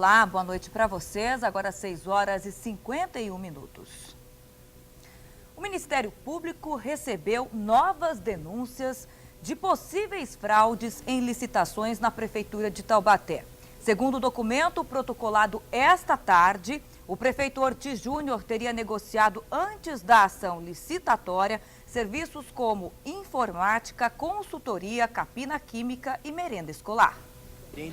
Olá, boa noite para vocês. Agora 6 horas e 51 minutos. O Ministério Público recebeu novas denúncias de possíveis fraudes em licitações na Prefeitura de Taubaté. Segundo o documento protocolado esta tarde, o prefeito Ortiz Júnior teria negociado antes da ação licitatória serviços como informática, consultoria, capina química e merenda escolar.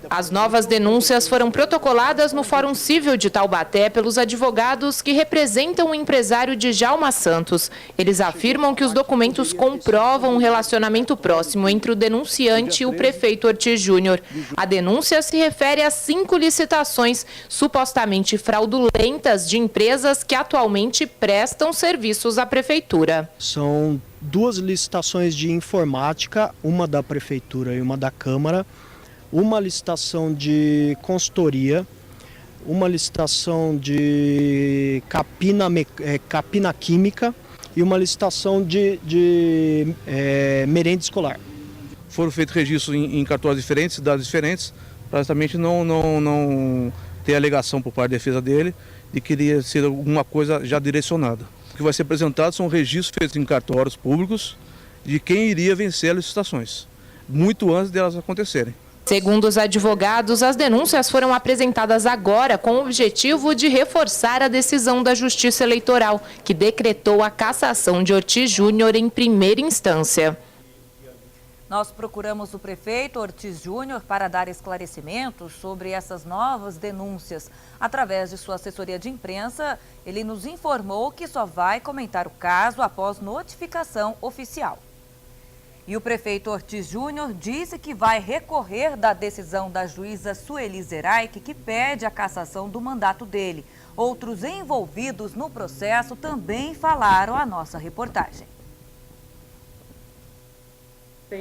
As novas denúncias foram protocoladas no Fórum Civil de Taubaté pelos advogados que representam o empresário Djalma Santos. Eles afirmam que os documentos comprovam um relacionamento próximo entre o denunciante e o prefeito Ortiz Júnior. A denúncia se refere a 5 licitações supostamente fraudulentas de empresas que atualmente prestam serviços à prefeitura. São 2 licitações de informática, uma da prefeitura e uma da Câmara, uma licitação de consultoria, uma licitação de capina química e uma licitação de merenda escolar. Foram feitos registros em cartórios diferentes, cidades diferentes, para justamente não ter alegação por parte da defesa dele de que iria ser alguma coisa já direcionada. O que vai ser apresentado são registros feitos em cartórios públicos de quem iria vencer as licitações, muito antes delas acontecerem. Segundo os advogados, as denúncias foram apresentadas agora com o objetivo de reforçar a decisão da Justiça Eleitoral, que decretou a cassação de Ortiz Júnior em primeira instância. Nós procuramos o prefeito Ortiz Júnior para dar esclarecimentos sobre essas novas denúncias. Através de sua assessoria de imprensa, ele nos informou que só vai comentar o caso após notificação oficial. E o prefeito Ortiz Júnior disse que vai recorrer da decisão da juíza Sueli Zeraich, que pede a cassação do mandato dele. Outros envolvidos no processo também falaram à nossa reportagem.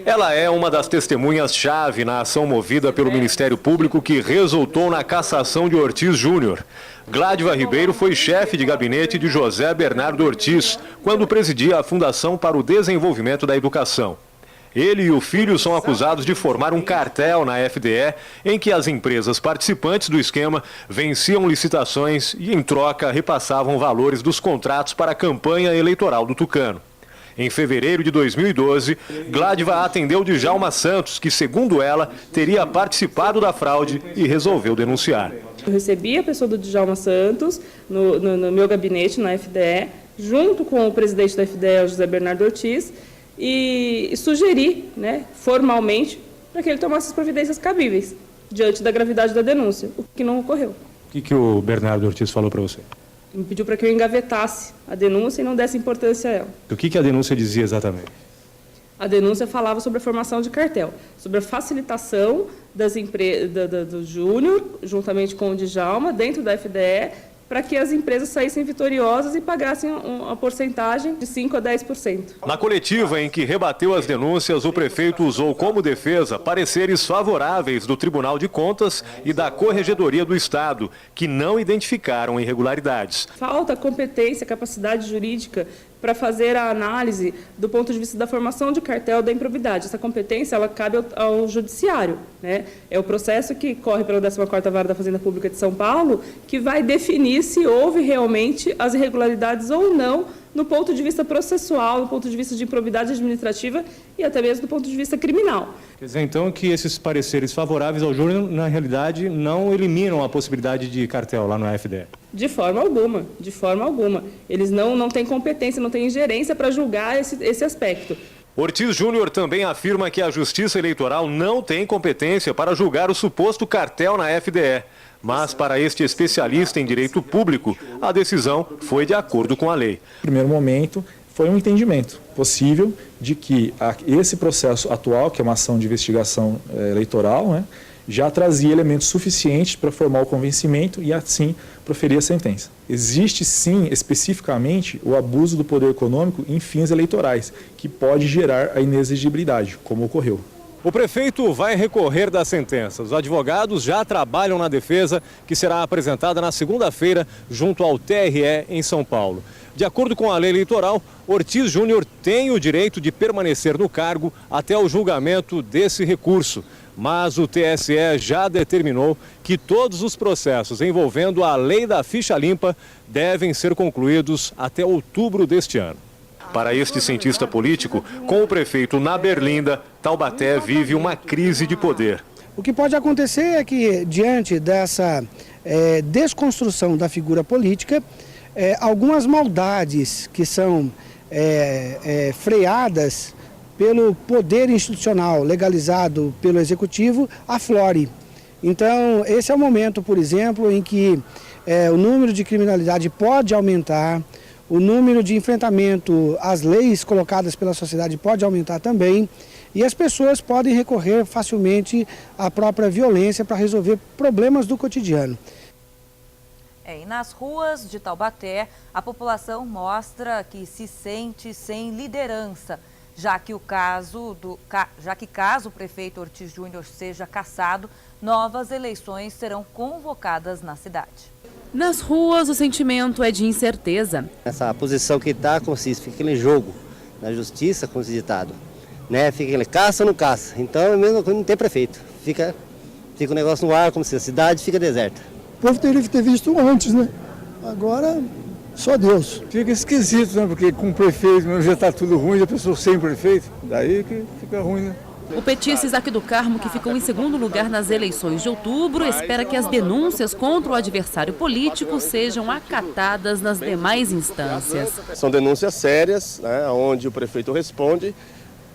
Ela é uma das testemunhas-chave na ação movida pelo Ministério Público que resultou na cassação de Ortiz Júnior. Gládiva Ribeiro foi chefe de gabinete de José Bernardo Ortiz, quando presidia a Fundação para o Desenvolvimento da Educação. Ele e o filho são acusados de formar um cartel na FDE, em que as empresas participantes do esquema venciam licitações e, em troca, repassavam valores dos contratos para a campanha eleitoral do Tucano. Em fevereiro de 2012, Gládiva atendeu Djalma Santos, que, segundo ela, teria participado da fraude e resolveu denunciar. Eu recebi a pessoa do Djalma Santos no meu gabinete na FDE, junto com o presidente da FDE, o José Bernardo Ortiz, e sugeri, formalmente, para que ele tomasse as providências cabíveis, diante da gravidade da denúncia, o que não ocorreu. O que o Bernardo Ortiz falou para você? Me pediu para que eu engavetasse a denúncia e não desse importância a ela. O que a denúncia dizia exatamente? A denúncia falava sobre a formação de cartel, sobre a facilitação das do Júnior, juntamente com o Djalma, dentro da FDE, para que as empresas saíssem vitoriosas e pagassem uma porcentagem de 5% a 10%. Na coletiva em que rebateu as denúncias, o prefeito usou como defesa pareceres favoráveis do Tribunal de Contas e da Corregedoria do Estado, que não identificaram irregularidades. Falta competência, capacidade jurídica para fazer a análise do ponto de vista da formação de cartel da improbidade. Essa competência ela cabe ao judiciário, É o processo que corre pela 14ª Vara da Fazenda Pública de São Paulo que vai definir se houve realmente as irregularidades ou não no ponto de vista processual, no ponto de vista de improbidade administrativa e até mesmo do ponto de vista criminal. Quer dizer, então, que esses pareceres favoráveis ao Júnior, na realidade, não eliminam a possibilidade de cartel lá no FDE? De forma alguma, de forma alguma. Eles não têm competência, não têm ingerência para julgar esse aspecto. Ortiz Júnior também afirma que a Justiça Eleitoral não tem competência para julgar o suposto cartel na FDE. Mas, para este especialista em direito público, a decisão foi de acordo com a lei. No primeiro momento, foi um entendimento possível de que esse processo atual, que é uma ação de investigação eleitoral, já trazia elementos suficientes para formar o convencimento e, assim, proferir a sentença. Existe, sim, especificamente, o abuso do poder econômico em fins eleitorais, que pode gerar a inexigibilidade, como ocorreu. O prefeito vai recorrer da sentença. Os advogados já trabalham na defesa, que será apresentada na segunda-feira junto ao TRE em São Paulo. De acordo com a lei eleitoral, Ortiz Júnior tem o direito de permanecer no cargo até o julgamento desse recurso. Mas o TSE já determinou que todos os processos envolvendo a lei da ficha limpa devem ser concluídos até outubro deste ano. Para este cientista político, com o prefeito na berlinda, Taubaté vive uma crise de poder. O que pode acontecer é que, diante dessa desconstrução da figura política, algumas maldades que são freadas pelo poder institucional legalizado pelo Executivo aflore. Então, esse é o momento, por exemplo, em que o número de criminalidade pode aumentar, o número de enfrentamento às leis colocadas pela sociedade pode aumentar também, e as pessoas podem recorrer facilmente à própria violência para resolver problemas do cotidiano. E nas ruas de Taubaté, a população mostra que se sente sem liderança, já que caso o prefeito Ortiz Júnior seja cassado, novas eleições serão convocadas na cidade. Nas ruas, o sentimento é de incerteza. Essa posição que está, como se diz, fica aquele jogo na justiça, como se ditado, né? Fica aquele caça ou não caça. Então é a mesma coisa, não tem prefeito. Fica o negócio no ar, como se a cidade fica deserta. O povo teria que ter visto antes, né? Agora, só Deus. Fica esquisito, né? Porque com o prefeito já está tudo ruim, já pensou sem prefeito, daí que fica ruim, né? O petista Isaac do Carmo, que ficou em segundo lugar nas eleições de outubro, espera que as denúncias contra o adversário político sejam acatadas nas demais instâncias. São denúncias sérias, né, onde o prefeito responde,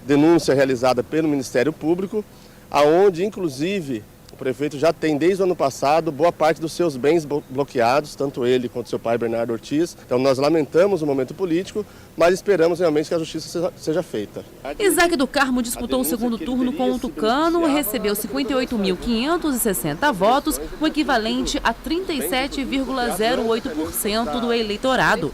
denúncia realizada pelo Ministério Público, aonde inclusive o prefeito já tem desde o ano passado boa parte dos seus bens bloqueados, tanto ele quanto seu pai Bernardo Ortiz. Então nós lamentamos o momento político, mas esperamos realmente que a justiça seja feita. Isaac do Carmo disputou o segundo turno com o Tucano e recebeu 58.560 votos, o equivalente a 37,08% do eleitorado.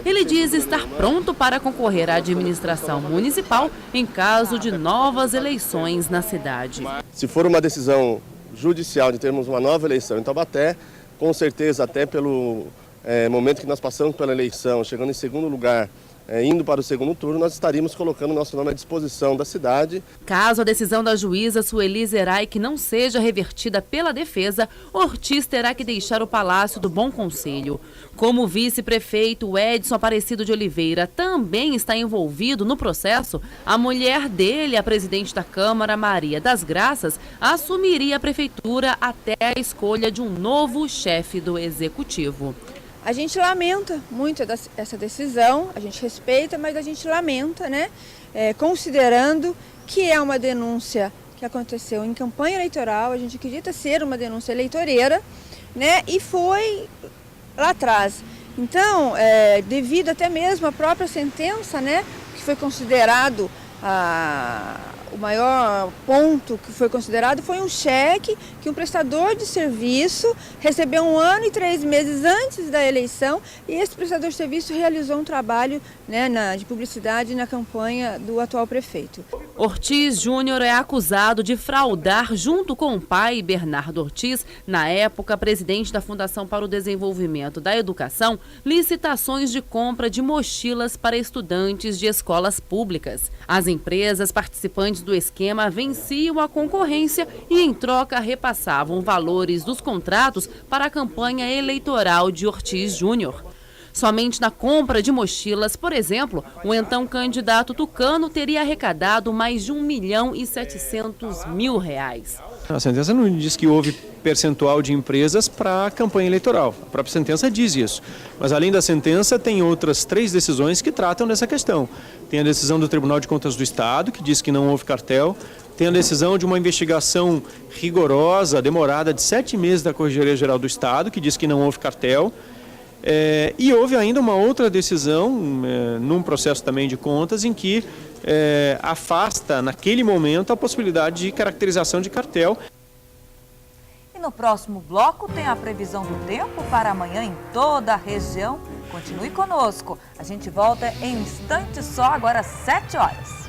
Ele diz estar pronto para concorrer à administração municipal em caso de novas eleições na cidade. Se for uma decisão judicial de termos uma nova eleição em Taubaté, com certeza até pelo momento que nós passamos pela eleição, chegando em segundo lugar, indo para o segundo turno, nós estaríamos colocando nosso nome à disposição da cidade. Caso a decisão da juíza Sueli Zerai não seja revertida pela defesa, Ortiz terá que deixar o Palácio do Bom Conselho. Como o vice-prefeito Edson Aparecido de Oliveira também está envolvido no processo, a mulher dele, a presidente da Câmara, Maria das Graças, assumiria a prefeitura até a escolha de um novo chefe do Executivo. A gente lamenta muito essa decisão, a gente respeita, mas a gente lamenta, né? Considerando que é uma denúncia que aconteceu em campanha eleitoral, a gente acredita ser uma denúncia eleitoreira, né? E foi lá atrás. Então, devido até mesmo à própria sentença, né? Que foi considerado o maior ponto que foi considerado foi um cheque que um prestador de serviço recebeu 1 ano e 3 meses antes da eleição, e esse prestador de serviço realizou um trabalho, né, de publicidade na campanha do atual prefeito. Ortiz Júnior é acusado de fraudar, junto com o pai, Bernardo Ortiz, na época presidente da Fundação para o Desenvolvimento da Educação, licitações de compra de mochilas para estudantes de escolas públicas. As empresas participantes do esquema venciam a concorrência e, em troca, repassavam valores dos contratos para a campanha eleitoral de Ortiz Júnior. Somente na compra de mochilas, por exemplo, o então candidato Tucano teria arrecadado mais de R$1.700.000. A sentença não diz que houve percentual de empresas para a campanha eleitoral. A própria sentença diz isso. Mas além da sentença, tem outras 3 decisões que tratam dessa questão. Tem a decisão do Tribunal de Contas do Estado, que diz que não houve cartel. Tem a decisão de uma investigação rigorosa, demorada de 7 meses da Corregedoria Geral do Estado, que diz que não houve cartel. E houve ainda uma outra decisão, num processo também de contas, em que afasta, naquele momento, a possibilidade de caracterização de cartel. E no próximo bloco tem a previsão do tempo para amanhã em toda a região. Continue conosco. A gente volta em um instante só, agora às 7 horas.